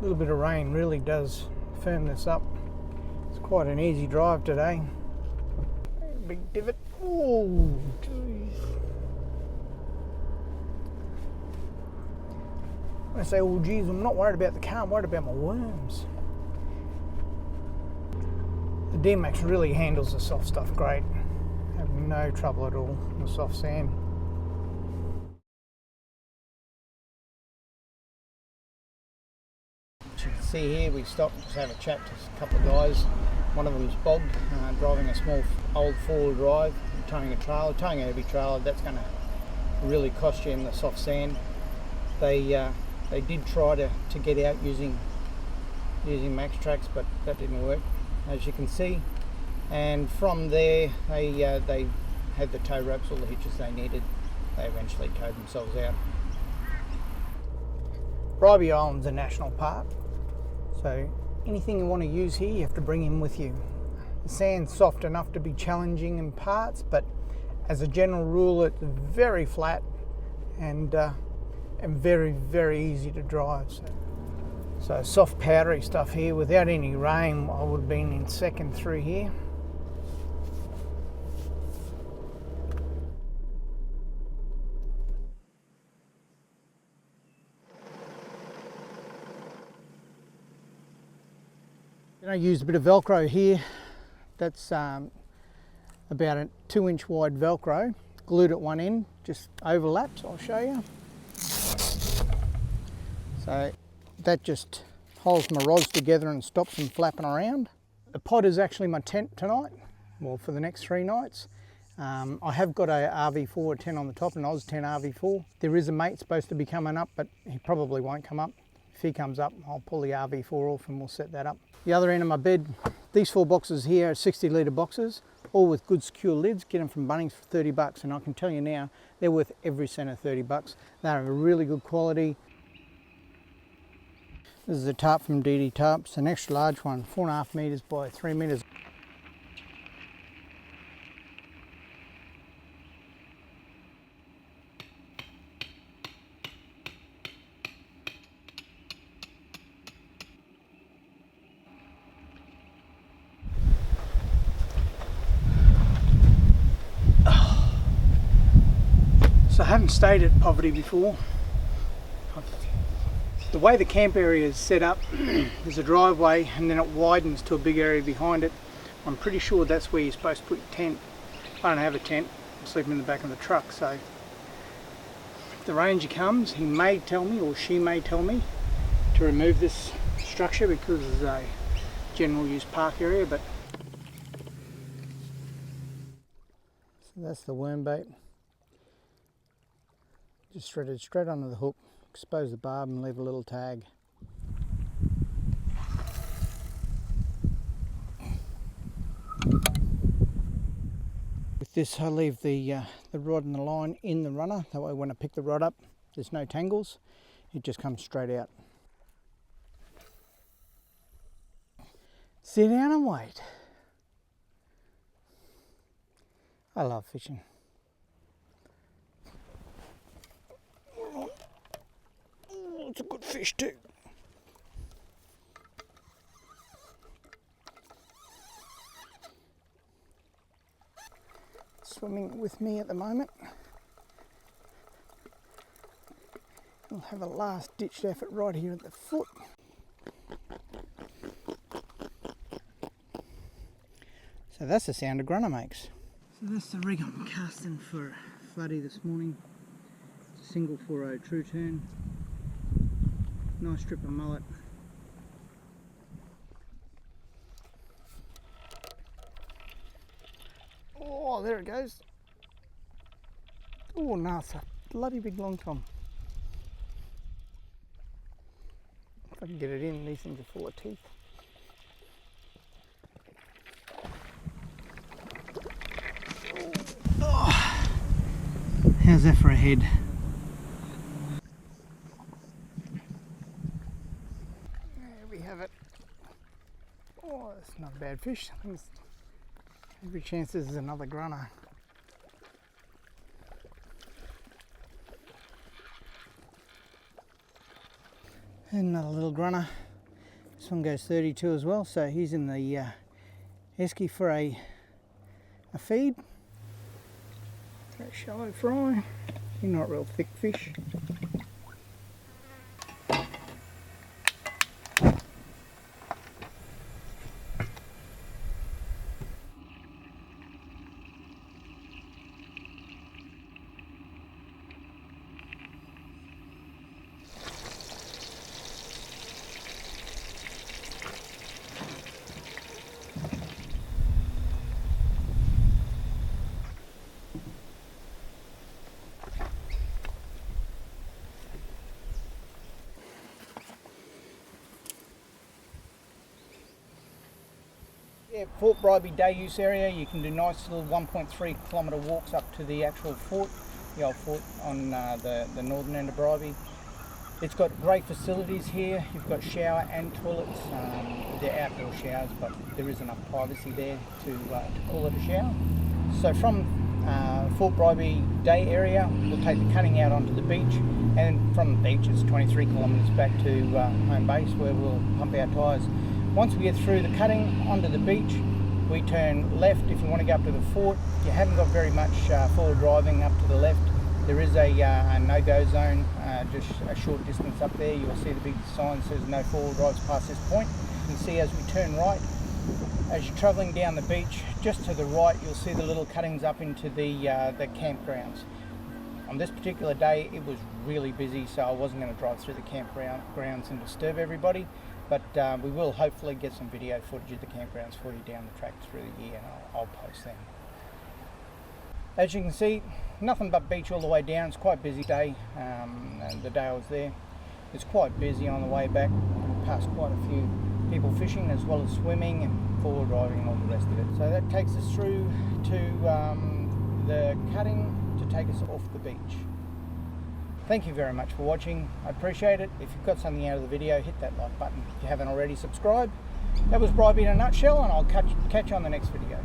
A little bit of rain really does firm this up. It's quite an easy drive today. Big divot. Oh, geez. When I say, oh geez, I'm not worried about the car, I'm worried about my worms. The D-Max really handles the soft stuff great. I have no trouble at all with soft sand. As you can see here, we stopped and just have a chat to a couple of guys. One of them's Bob, driving a small old four-wheel drive, towing a trailer, towing a heavy trailer. That's going to really cost you in the soft sand. They did try to get out using Max Tracks, but that didn't work, as you can see. And from there, they had the tow ropes, all the hitches they needed. They eventually towed themselves out. BRIBIE Island's a national park, so anything you want to use here, you have to bring in with you. The sand's soft enough to be challenging in parts, but as a general rule, it's very flat and very, very easy to drive. So soft powdery stuff here. Without any rain, I would have been in second through here. I used a bit of Velcro here. That's about a 2-inch wide Velcro, glued at one end, just overlaps. I'll show you. So that just holds my rods together and stops them flapping around. The pod is actually my tent tonight, well, for the next 3 nights. I have got a RV4 tent on the top, an Oz 10 RV4. There is a mate supposed to be coming up, but he probably won't come up. If he comes up, I'll pull the RV4 off and we'll set that up. The other end of my bed, these 4 boxes here are 60-litre boxes, all with good secure lids. Get them from Bunnings for 30 bucks, and I can tell you now, they're worth every cent of 30 bucks. They're of a really good quality. This is a tarp from DD Tarps, an extra large one, 4.5 metres by 3 metres. So I haven't stayed at Poverty before. The way the camp area is set up, there's a driveway and then it widens to a big area behind it. I'm pretty sure that's where you're supposed to put your tent. I don't have a tent, I'm sleeping in the back of the truck, so if the ranger comes, he may tell me, or she may tell me, to remove this structure because it's a general use park area. But so that's the worm bait. Just threaded straight under the hook, expose the barb and leave a little tag. With this I leave the rod and the line in the runner, that way when I pick the rod up there's no tangles, it just comes straight out. Sit down and wait. I love fishing. It's a good fish too. Swimming with me at the moment. We'll have a last ditched effort right here at the foot. So that's the sound a grunner makes. So that's the rig I'm casting for Floody this morning. It's a single 4.0 true turn. Nice strip of mullet. Oh, there it goes. Oh, nice. A bloody big long tom. If I can get it in, these things are full of teeth. Oh. How's that for a head? Have it. Oh, that's not a bad fish. I think it's every chance this is another grunner. And another little grunner. This one goes 32 as well, so he's in the esky for a feed. A shallow fry, he's not real thick fish. Yeah, Fort Bribie day use area, you can do nice little 1.3 kilometre walks up to the actual fort, the old fort on the northern end of Bribie. It's got great facilities here. You've got shower and toilets. They're outdoor showers, but there is enough privacy there to call it a shower. So from Fort Bribie day area, we'll take the cutting out onto the beach, and from the beach it's 23 kilometres back to home base where we'll pump our tyres. Once we get through the cutting onto the beach, we turn left if you want to go up to the fort. You haven't got very much forward driving up to the left. There is a no-go zone just a short distance up there. You'll see the big sign says no forward drives past this point. You can see as we turn right, as you're travelling down the beach, just to the right you'll see the little cuttings up into the campgrounds. On this particular day it was really busy, so I wasn't going to drive through the campgrounds and disturb everybody. But we will hopefully get some video footage of the campgrounds for you down the track through the year, and I'll post them. As you can see, nothing but beach all the way down. It's quite a busy day, and the day I was there. It's quite busy on the way back. We passed quite a few people fishing as well as swimming and forward driving and all the rest of it. So that takes us through to the cutting to take us off the beach. Thank you very much for watching. I appreciate it. If you've got something out of the video, hit that like button. If you haven't already, subscribe. That was Bribie in a nutshell, and I'll catch you on the next video.